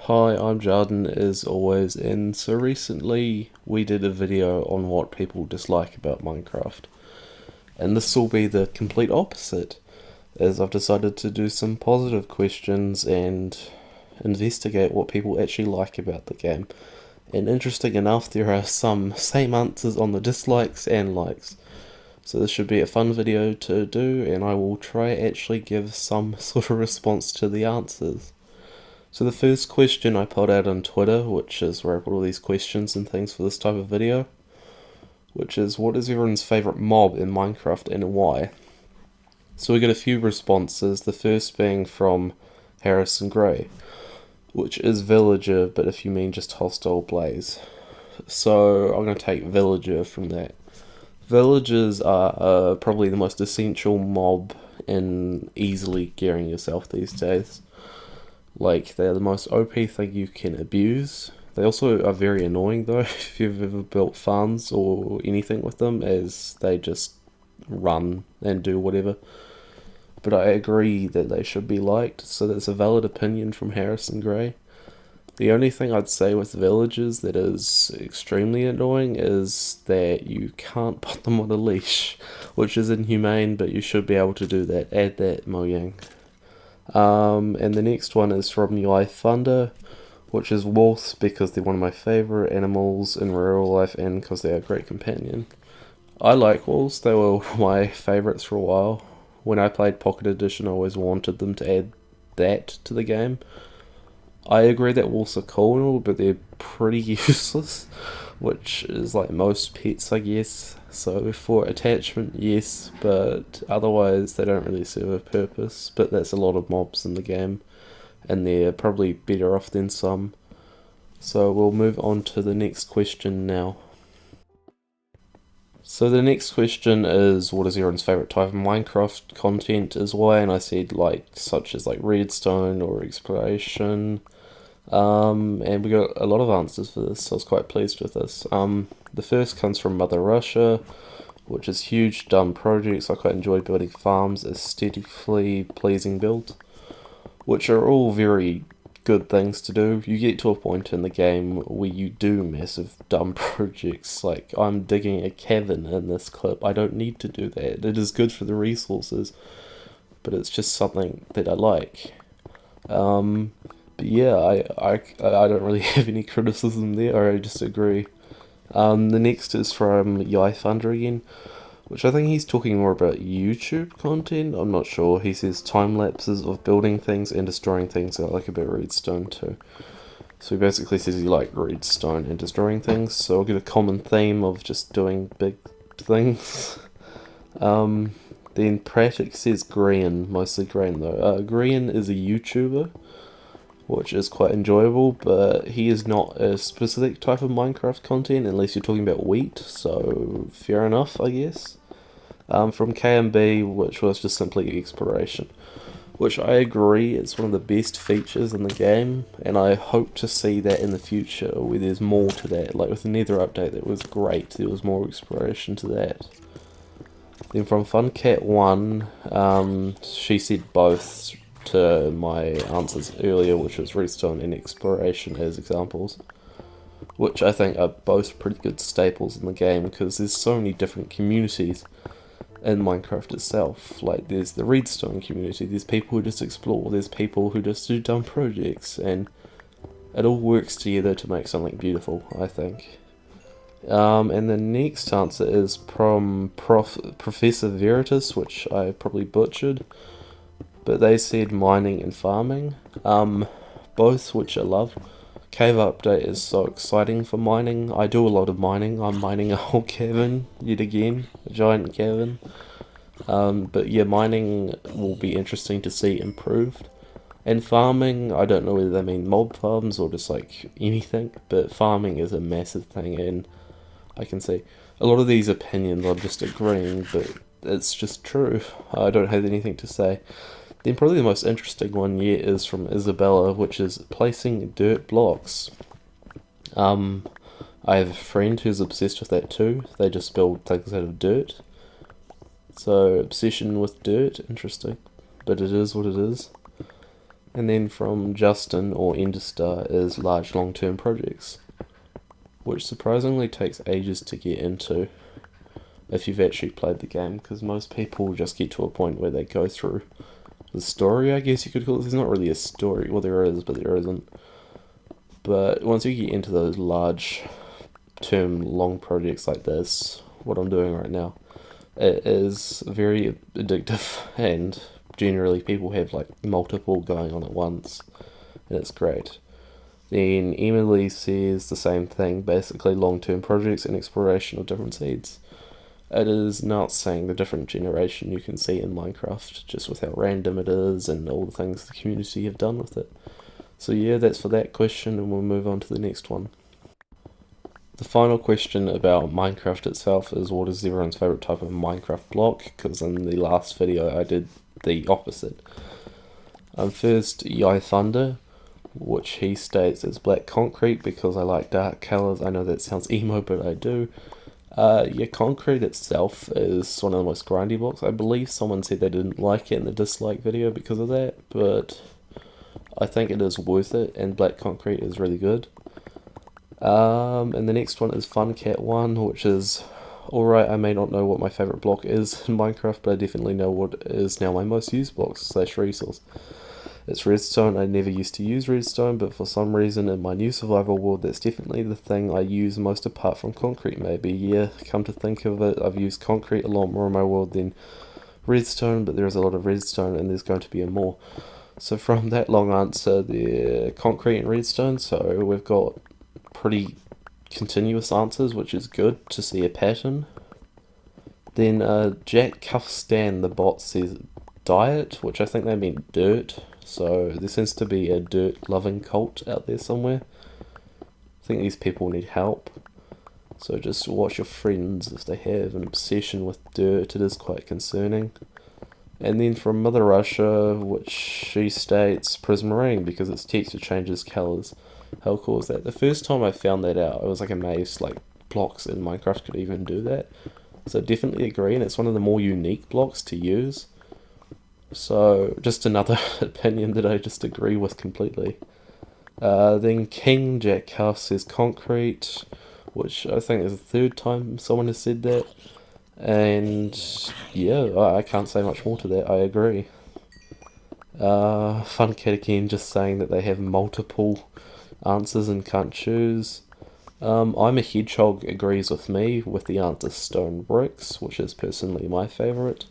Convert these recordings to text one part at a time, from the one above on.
Hi, I'm Jarden as always, and so recently we did a video on what people dislike about Minecraft. And this will be the complete opposite, as I've decided to do some positive questions and investigate what people actually like about the game. And interesting enough, there are some same answers on the dislikes and likes. So this should be a fun video to do, and I will try actually give some sort of response to the answers. So the first question I put out on Twitter, which is where I put all these questions and things for this type of video, which is what is everyone's favourite mob in Minecraft and why? So we got a few responses, the first being from Harrison Gray, which is Villager, but if you mean just Hostile Blaze. So I'm going to take Villager from that. Villagers are probably the most essential mob in easily gearing yourself these days. Like, they're the most OP thing you can abuse. They also are very annoying though, if you've ever built farms or anything with them, as they just run and do whatever. But I agree that they should be liked, so that's a valid opinion from Harrison Gray. The only thing I'd say with villagers that is extremely annoying is that you can't put them on a leash, which is inhumane, but you should be able to do that. Add that, Mojang. And the next one is from UIThunder, which is wolves because they're one of my favourite animals in real life and because they are a great companion. I like wolves, they were one of my favourites for a while. When I played Pocket Edition, I always wanted them to add that to the game. I agree that wolves are cool and all, but they're pretty useless, which is like most pets, I guess. So for attachment, yes, but otherwise they don't really serve a purpose. But that's a lot of mobs in the game, and they're probably better off than some. So we'll move on to the next question now. So the next question is, what is everyone's favourite type of Minecraft content is why, and I said like such as like redstone or exploration. And we got a lot of answers for this, so I was quite pleased with this. The first comes from Mother Russia, which is huge, dumb projects. I quite enjoy building farms, aesthetically pleasing builds, which are all very good things to do. You get to a point in the game where you do massive dumb projects, like I'm digging a cavern in this clip. I don't need to do that. It is good for the resources, but it's just something that I like. But yeah, I don't really have any criticism there, I just agree. The next is from UIThunder again, which I think he's talking more about YouTube content, I'm not sure. He says time lapses of building things and destroying things. I like a bit of redstone too. So he basically says he likes redstone and destroying things, so I'll get a common theme of just doing big things. Then Pratic says Grian, mostly Grian though. Grian is a YouTuber, which is quite enjoyable, but he is not a specific type of Minecraft content unless you're talking about wheat, so fair enough, I guess. From KMB, which was just simply exploration, which I agree it's one of the best features in the game, and I hope to see that in the future where there's more to that. Like with the Nether update, that was great, there was more exploration to that. Then from FunCat1, she said both to my answers earlier, which was redstone and exploration as examples, which I think are both pretty good staples in the game because there's so many different communities in Minecraft itself. Like there's the redstone community, there's people who just explore, there's people who just do dumb projects, and it all works together to make something beautiful, I think. And the next answer is from ProfVeritas, which I probably butchered, but they said mining and farming, both which I love. Cave update is so exciting for mining. I do a lot of mining. I'm mining a whole cavern yet again, a giant cavern. But yeah, mining will be interesting to see improved. And farming, I don't know whether they mean mob farms or just like anything, but farming is a massive thing, and I can see a lot of these opinions I'm just agreeing, but it's just true. I don't have anything to say. Then probably the most interesting one yet is from Isabella, which is placing dirt blocks. I have a friend who's obsessed with that too. They just build things out of dirt. So obsession with dirt, interesting. But it is what it is. And then from Justin or Enderstar is large long-term projects, which surprisingly takes ages to get into if you've actually played the game, because most people just get to a point where they go through the story, I guess you could call it. There's not really a story. Well, there is, but there isn't. But once you get into those large term long projects like this, what I'm doing right now, it is very addictive, and generally people have like multiple going on at once, and it's great. Then Emily says the same thing, basically long-term projects and exploration of different seeds. It is not saying the different generation you can see in Minecraft, just with how random it is and all the things the community have done with it. So yeah, that's for that question, and we'll move on to the next one. The final question about Minecraft itself is, what is everyone's favourite type of Minecraft block? Because in the last video I did the opposite. First, UIThunder, which he states is black concrete because I like dark colours. I know that sounds emo, but I do. Yeah, concrete itself is one of the most grindy blocks. I believe someone said they didn't like it in the dislike video because of that, but I think it is worth it, and black concrete is really good. And the next one is FunCat1, which is alright. I may not know what my favourite block is in Minecraft, but I definitely know what is now my most used block / resource. It's redstone. I never used to use redstone, but for some reason in my new survival world, that's definitely the thing I use most apart from concrete, maybe. Yeah, come to think of it, I've used concrete a lot more in my world than redstone, but there's a lot of redstone and there's going to be more. So from that long answer, the concrete and redstone, so we've got pretty continuous answers, which is good to see a pattern. Then Jack Cuffstan, the bot, says diet, which I think they meant dirt. So there seems to be a dirt-loving cult out there somewhere. I think these people need help. So just watch your friends if they have an obsession with dirt. It is quite concerning. And then from Mother Russia, which she states Prismarine because its texture changes colours. How cool is that? The first time I found that out, I was like amazed, like blocks in Minecraft could even do that. So definitely agree, and it's one of the more unique blocks to use. So just another opinion that I just agree with completely. Then King Jack House says concrete, which I think is the third time someone has said that. And yeah, I can't say much more to that, I agree. FunCat again just saying that they have multiple answers and can't choose. I'm a Hedgehog agrees with me with the answer stone bricks, which is personally my favourite,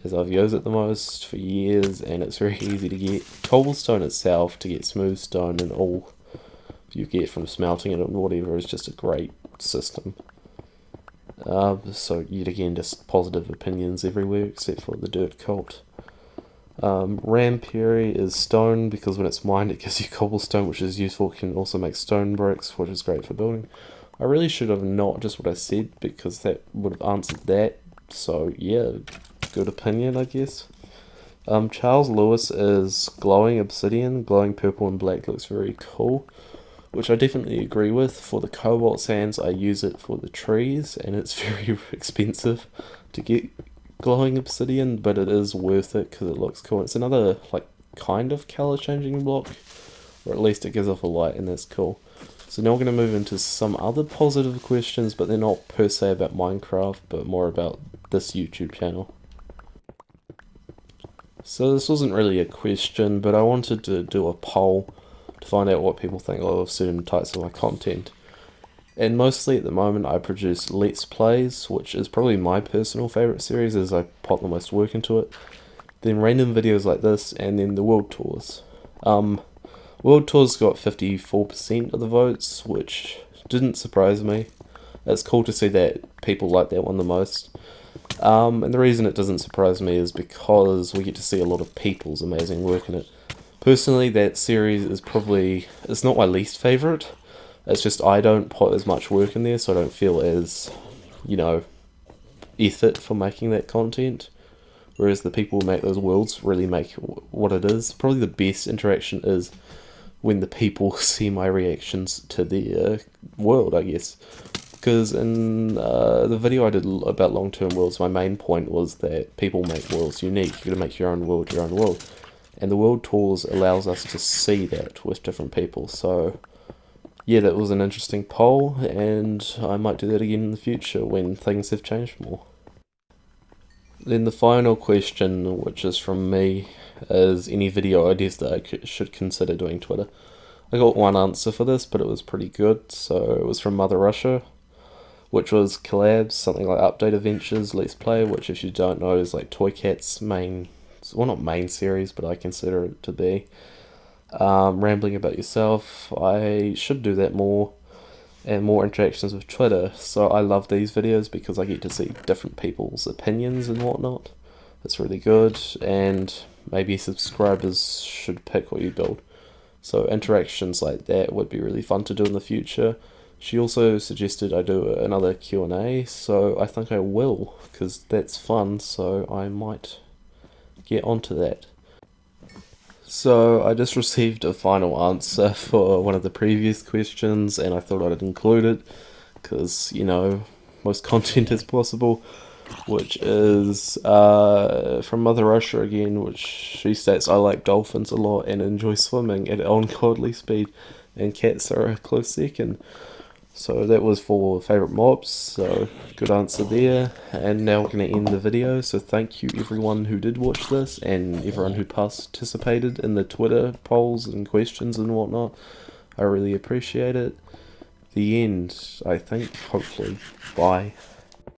as I've used it the most for years, and it's very easy to get. Cobblestone itself, to get smooth stone and all you get from smelting it and whatever, is just a great system. So yet again, just positive opinions everywhere except for the dirt cult. Ramperi is stone because when it's mined it gives you cobblestone, which is useful. It can also make stone bricks, which is great for building. I really should have not just what I said, because that would have answered that. So yeah, good opinion, I guess. Charles Lewis is glowing obsidian. Glowing purple and black looks very cool, which I definitely agree with. For the cobalt sands, I use it for the trees, and it's very expensive to get glowing obsidian, but it is worth it because it looks cool. It's another like kind of color changing block, or at least it gives off a light, and that's cool. So now we're going to move into some other positive questions, but they're not per se about Minecraft, but more about this YouTube channel. So this wasn't really a question, but I wanted to do a poll to find out what people think of certain types of my content. And mostly at the moment I produce Let's Plays, which is probably my personal favourite series as I put the most work into it. Then random videos like this, and then the World Tours. World Tours got 54% of the votes, which didn't surprise me. It's cool to see that people like that one the most. And the reason it doesn't surprise me is because we get to see a lot of people's amazing work in it. Personally, that series is probably, it's not my least favourite. It's just I don't put as much work in there, so I don't feel as, effort for making that content. Whereas the people who make those worlds really make what it is. Probably the best interaction is when the people see my reactions to their world, I guess. Because in the video I did about long-term worlds, my main point was that people make worlds unique. You've got to make your own world your own world. And the World Tours allows us to see that with different people. So yeah, that was an interesting poll, and I might do that again in the future when things have changed more. Then the final question, which is from me, is any video ideas that I should consider doing Twitter. I got one answer for this, but it was pretty good. So it was from Mother Russia, which was collabs, something like Update Adventures, Let's Play, which if you don't know is like Toy Cat's main, well not main series, but I consider it to be. Rambling about yourself, I should do that more, and more interactions with Twitter. So I love these videos because I get to see different people's opinions and whatnot. It's really good, and maybe subscribers should pick what you build. So interactions like that would be really fun to do in the future. She also suggested I do another Q&A, so I think I will, because that's fun, so I might get onto that. So I just received a final answer for one of the previous questions, and I thought I'd include it, because, you know, most content is possible, which is from Mother Russia again, which she states, I like dolphins a lot and enjoy swimming at ungodly speed, and cats are a close second. So that was for favourite mobs, so good answer there. And now we're going to end the video, so thank you everyone who did watch this, and everyone who participated in the Twitter polls and questions and whatnot. I really appreciate it. The end, I think, hopefully. Bye.